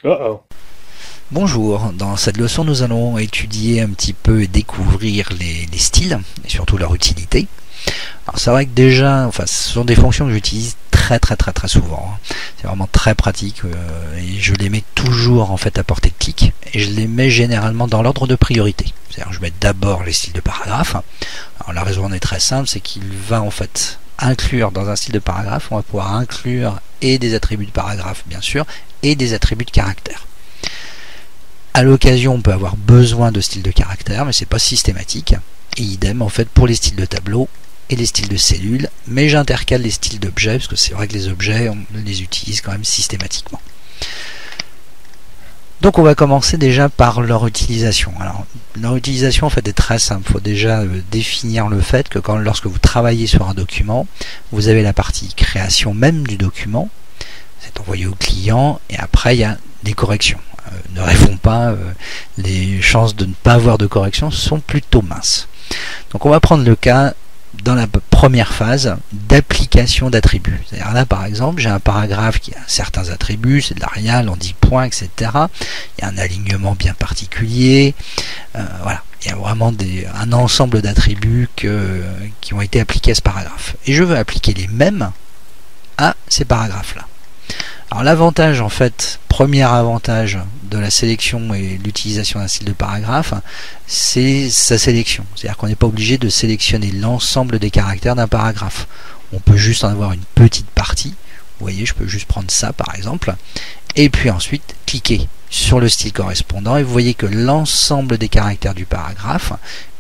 Uh-oh. Bonjour, dans cette leçon nous allons étudier un petit peu et découvrir les styles et surtout leur utilité. Alors c'est vrai que déjà, ce sont des fonctions que j'utilise très souvent. C'est vraiment très pratique et je les mets toujours en fait à portée de clic et je les mets généralement dans l'ordre de priorité. C'est-à-dire je mets d'abord les styles de paragraphe. Alors la raison en est très simple, c'est qu'il va en fait inclure dans un style de paragraphe, on va pouvoir inclure et des attributs de paragraphe bien sûr et des attributs de caractère. À l'occasion, on peut avoir besoin de styles de caractère, mais c'est pas systématique. Et idem en fait pour les styles de tableau et les styles de cellules, mais j'intercale les styles d'objets parce que c'est vrai que les objets, on les utilise quand même systématiquement. Donc on va commencer déjà par leur utilisation. Alors leur utilisation en fait est très simple. Il faut déjà définir le fait que lorsque vous travaillez sur un document, vous avez la partie création même du document, c'est envoyé au client, et après il y a des corrections. Ne rêvons pas, les chances de ne pas avoir de correction sont plutôt minces. Donc on va prendre le cas dans la première phase d'application d'attributs. C'est-à-dire là par exemple j'ai un paragraphe qui a certains attributs, c'est de l'Arial en 10 points, etc. Il y a un alignement bien particulier, voilà. Il y a vraiment un ensemble d'attributs qui ont été appliqués à ce paragraphe. Et je veux appliquer les mêmes à ces paragraphes-là. Alors l'avantage en fait, premier avantage de la sélection et l'utilisation d'un style de paragraphe, c'est sa sélection. C'est-à-dire qu'on n'est pas obligé de sélectionner l'ensemble des caractères d'un paragraphe. On peut juste en avoir une petite partie. Vous voyez, je peux juste prendre ça par exemple, et puis ensuite cliquer sur le style correspondant et vous voyez que l'ensemble des caractères du paragraphe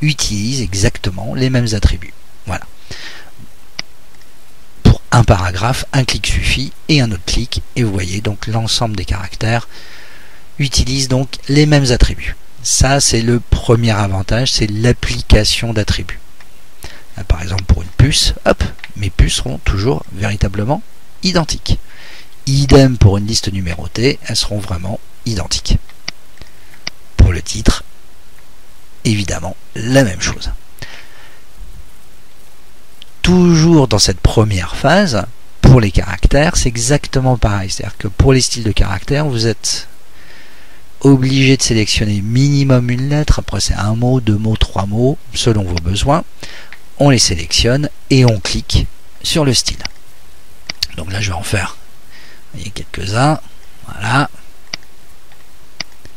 utilisent exactement les mêmes attributs. Voilà. Un paragraphe, un clic suffit et un autre clic, et vous voyez donc l'ensemble des caractères utilisent donc les mêmes attributs. Ça c'est le premier avantage, c'est l'application d'attributs. Par exemple pour une puce, hop, mes puces seront toujours véritablement identiques. Idem pour une liste numérotée, elles seront vraiment identiques. Pour le titre, évidemment la même chose. Toujours dans cette première phase, pour les caractères, c'est exactement pareil. C'est-à-dire que pour les styles de caractères, vous êtes obligé de sélectionner minimum une lettre. Après, c'est un mot, deux mots, trois mots, selon vos besoins. On les sélectionne et on clique sur le style. Donc là, je vais en faire quelques-uns. Voilà.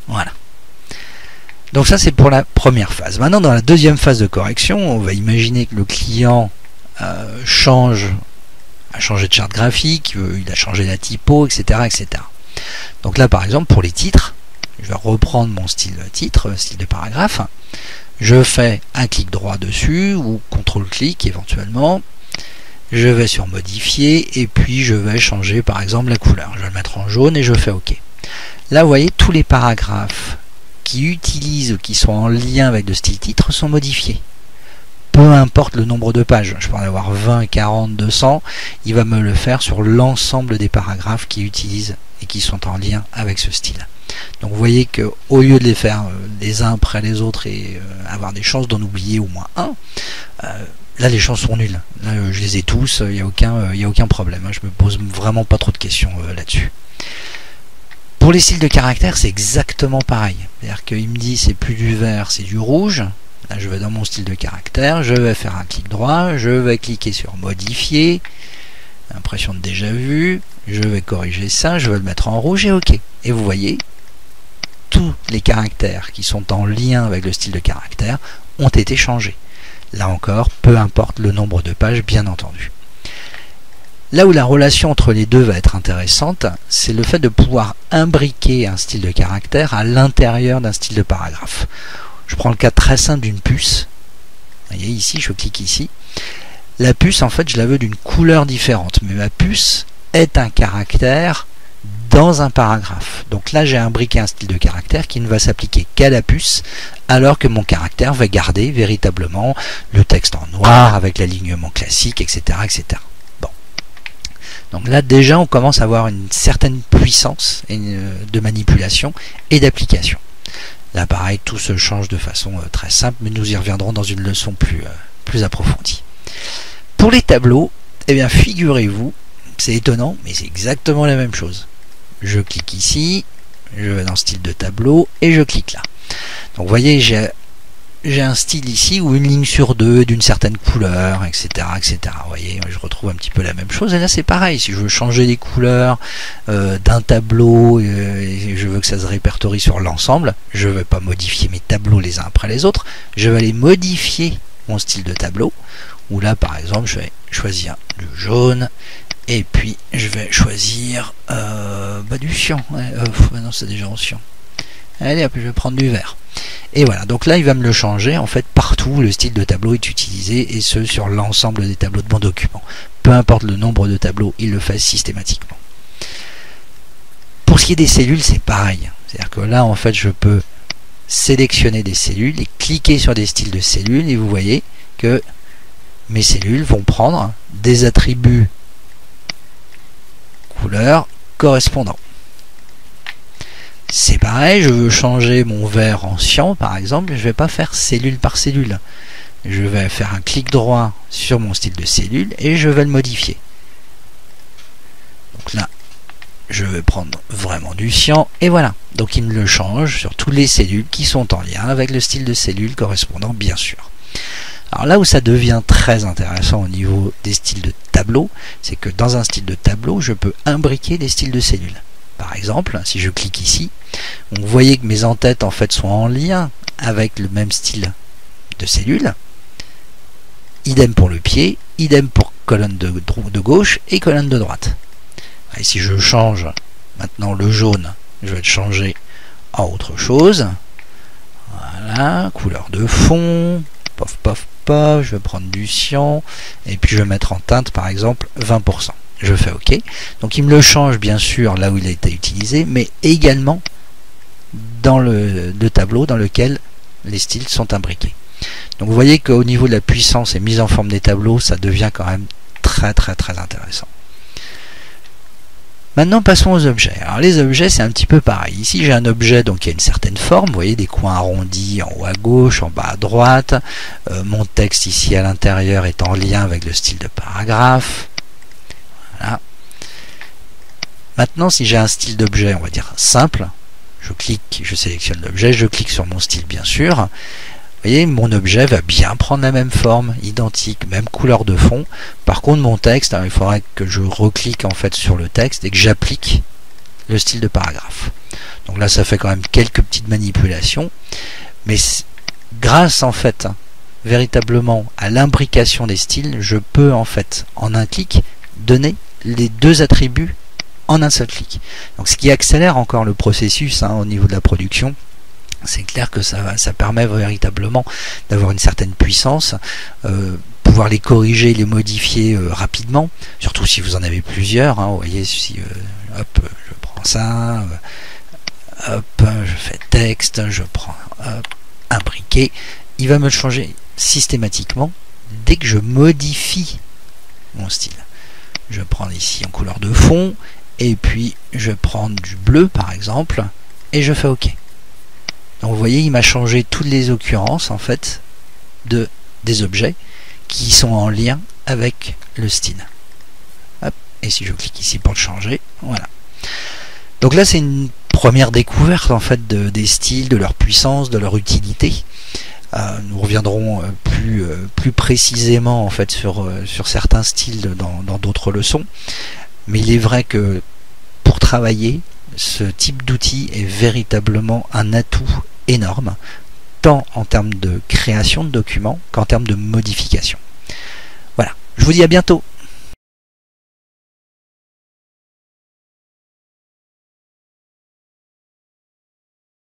Voilà. Donc ça, c'est pour la première phase. Maintenant, dans la deuxième phase de correction, on va imaginer que le client a changé de charte graphique, il a changé la typo, etc. Donc là par exemple pour les titres, je vais reprendre mon style titre, style de paragraphe, je fais un clic droit dessus ou CTRL-clic éventuellement, je vais sur modifier et puis je vais changer par exemple la couleur, je vais le mettre en jaune et je fais OK. Là vous voyez tous les paragraphes qui utilisent ou qui sont en lien avec le style titre sont modifiés. Peu importe le nombre de pages, je peux en avoir 20, 40, 200, il va me le faire sur l'ensemble des paragraphes qui utilisent et qui sont en lien avec ce style. Donc vous voyez qu'au lieu de les faire les uns après les autres et avoir des chances d'en oublier au moins un, là les chances sont nulles. Là je les ai tous, il n'y a aucun problème, je me pose vraiment pas trop de questions là-dessus. Pour les styles de caractère, c'est exactement pareil. C'est-à-dire qu'il me dit c'est plus du vert, c'est du rouge. Là, je vais dans mon style de caractère, je vais faire un clic droit, je vais cliquer sur modifier, impression de déjà vu, je vais corriger ça, je vais le mettre en rouge et OK. Et vous voyez, tous les caractères qui sont en lien avec le style de caractère ont été changés. Là encore, peu importe le nombre de pages, bien entendu. Là où la relation entre les deux va être intéressante, c'est le fait de pouvoir imbriquer un style de caractère à l'intérieur d'un style de paragraphe. Je prends le cas très simple d'une puce. Vous voyez ici, je clique ici. La puce, en fait, je la veux d'une couleur différente. Mais ma puce est un caractère dans un paragraphe. Donc là, j'ai imbriqué un style de caractère qui ne va s'appliquer qu'à la puce, alors que mon caractère va garder véritablement le texte en noir avec l'alignement classique, etc., etc. Bon. Donc là, déjà, on commence à avoir une certaine puissance de manipulation et d'application. Là pareil, tout se change de façon très simple, mais nous y reviendrons dans une leçon plus approfondie. Pour les tableaux, eh bien figurez-vous, c'est étonnant, mais c'est exactement la même chose. Je clique ici, je vais dans style de tableau et je clique là. Donc vous voyez, j'ai un style ici où une ligne sur deux d'une certaine couleur, etc., etc. Vous voyez, je retrouve un petit peu la même chose. Et là, c'est pareil. Si je veux changer les couleurs d'un tableau et je veux que ça se répertorie sur l'ensemble, je ne vais pas modifier mes tableaux les uns après les autres. Je vais aller modifier mon style de tableau. Où là, par exemple, je vais choisir le jaune. Et puis, je vais choisir du cyan. Non, c'est déjà en cyan. Allez, hop, je vais prendre du vert. Et voilà, donc là il va me le changer en fait partout où le style de tableau est utilisé, et ce sur l'ensemble des tableaux de mon document. Peu importe le nombre de tableaux, il le fait systématiquement. Pour ce qui est des cellules, c'est pareil. C'est-à-dire que là en fait je peux sélectionner des cellules et cliquer sur des styles de cellules, et vous voyez que mes cellules vont prendre des attributs couleurs correspondants. C'est pareil, je veux changer mon vert en cyan par exemple, je ne vais pas faire cellule par cellule. Je vais faire un clic droit sur mon style de cellule et je vais le modifier. Donc là, je vais prendre vraiment du cyan et voilà. Donc il me le change sur toutes les cellules qui sont en lien avec le style de cellule correspondant bien sûr. Alors là où ça devient très intéressant au niveau des styles de tableau, c'est que dans un style de tableau, je peux imbriquer des styles de cellules. Par exemple, si je clique ici, vous voyez que mes en-têtes en fait sont en lien avec le même style de cellule. Idem pour le pied, idem pour colonne de gauche et colonne de droite. Et si je change maintenant le jaune, je vais le changer en autre chose. Voilà, couleur de fond, pof pof pof, je vais prendre du cyan et puis je vais mettre en teinte par exemple 20%. Je fais OK. Donc il me le change bien sûr là où il a été utilisé, mais également dans le tableau dans lequel les styles sont imbriqués. Donc vous voyez qu'au niveau de la puissance et mise en forme des tableaux, ça devient quand même très intéressant. Maintenant passons aux objets. Alors les objets c'est un petit peu pareil. Ici j'ai un objet donc qui a une certaine forme, vous voyez des coins arrondis en haut à gauche, en bas à droite. Mon texte ici à l'intérieur est en lien avec le style de paragraphe. Voilà. Maintenant, si j'ai un style d'objet, on va dire simple, je clique, je sélectionne l'objet, je clique sur mon style bien sûr. Vous voyez, mon objet va bien prendre la même forme, identique, même couleur de fond. Par contre, mon texte, il faudrait que je reclique en fait sur le texte et que j'applique le style de paragraphe. Donc là, ça fait quand même quelques petites manipulations, mais grâce en fait véritablement à l'imbrication des styles, je peux en fait en un clic donner les deux attributs en un seul clic. Donc ce qui accélère encore le processus au niveau de la production. C'est clair que ça permet véritablement d'avoir une certaine puissance, pouvoir les corriger, les modifier rapidement, surtout si vous en avez plusieurs. Vous voyez, si hop, je prends ça, hop, je fais texte, je prends imbriquer, il va me le changer systématiquement dès que je modifie mon style. Je vais prendre ici en couleur de fond et puis je vais prendre du bleu par exemple et je fais OK. Donc vous voyez, il m'a changé toutes les occurrences en fait des objets qui sont en lien avec le style. Hop, et si je clique ici pour le changer, voilà. Donc là c'est une première découverte en fait des styles, de leur puissance, de leur utilité. Nous reviendrons plus précisément en fait sur certains styles dans d'autres leçons, mais il est vrai que pour travailler, ce type d'outil est véritablement un atout énorme, tant en termes de création de documents qu'en termes de modification. Voilà, je vous dis à bientôt.